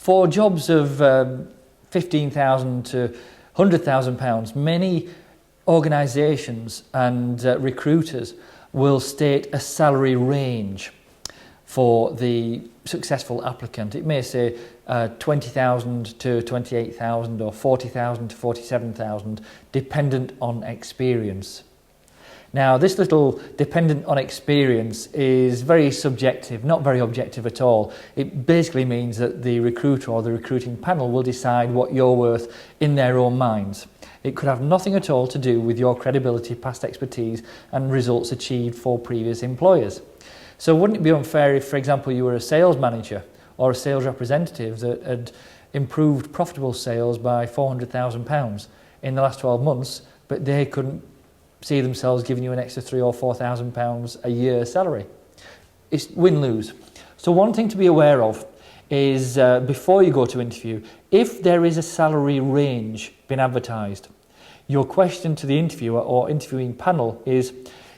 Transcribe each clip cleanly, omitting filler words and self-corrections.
For jobs of £15,000 to £100,000, many organisations and recruiters will state a salary range for the successful applicant. It may say 20,000 to 28,000 or 40,000 to 47,000, dependent on experience. Now, this little dependent on experience is very subjective, not very objective at all. It basically means that the recruiter or the recruiting panel will decide what you're worth in their own minds. It could have nothing at all to do with your credibility, past expertise and results achieved for previous employers. So wouldn't it be unfair if, for example, you were a sales manager or a sales representative that had improved profitable sales by £400,000 in the last 12 months, but they couldn't see themselves giving you an extra £3,000 or £4,000 a year salary? It's win-lose. So one thing to be aware of is before you go to interview, if there is a salary range being advertised, your question to the interviewer or interviewing panel is,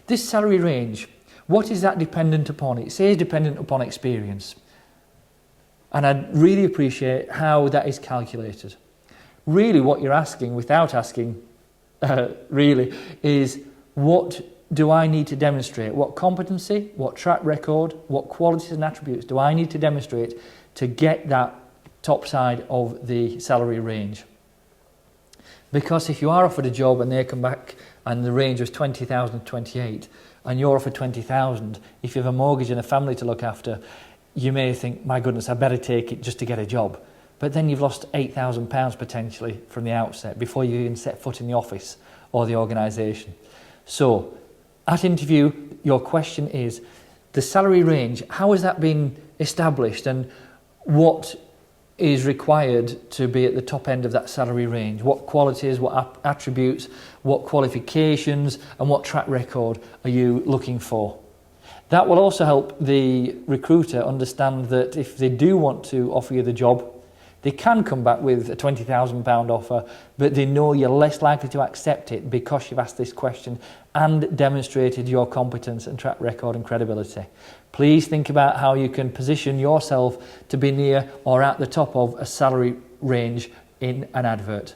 this salary range, what is that dependent upon? It says dependent upon experience. And I'd really appreciate how that is calculated. Really what you're asking, without asking, really, is what do I need to demonstrate? What competency, what track record, what qualities and attributes do I need to demonstrate to get that top side of the salary range? Because if you are offered a job and they come back and the range was 20,000 to 28, and you're offered 20,000, if you have a mortgage and a family to look after, you may think, my goodness, I better take it just to get a job. But then you've lost £8,000 potentially from the outset before you even set foot in the office or the organisation. So, at interview, your question is, the salary range, how has that been established and what is required to be at the top end of that salary range? What qualities, what attributes, what qualifications and what track record are you looking for? That will also help the recruiter understand that if they do want to offer you the job, they can come back with a £20,000 offer, but they know you're less likely to accept it because you've asked this question and demonstrated your competence and track record and credibility. Please think about how you can position yourself to be near or at the top of a salary range in an advert.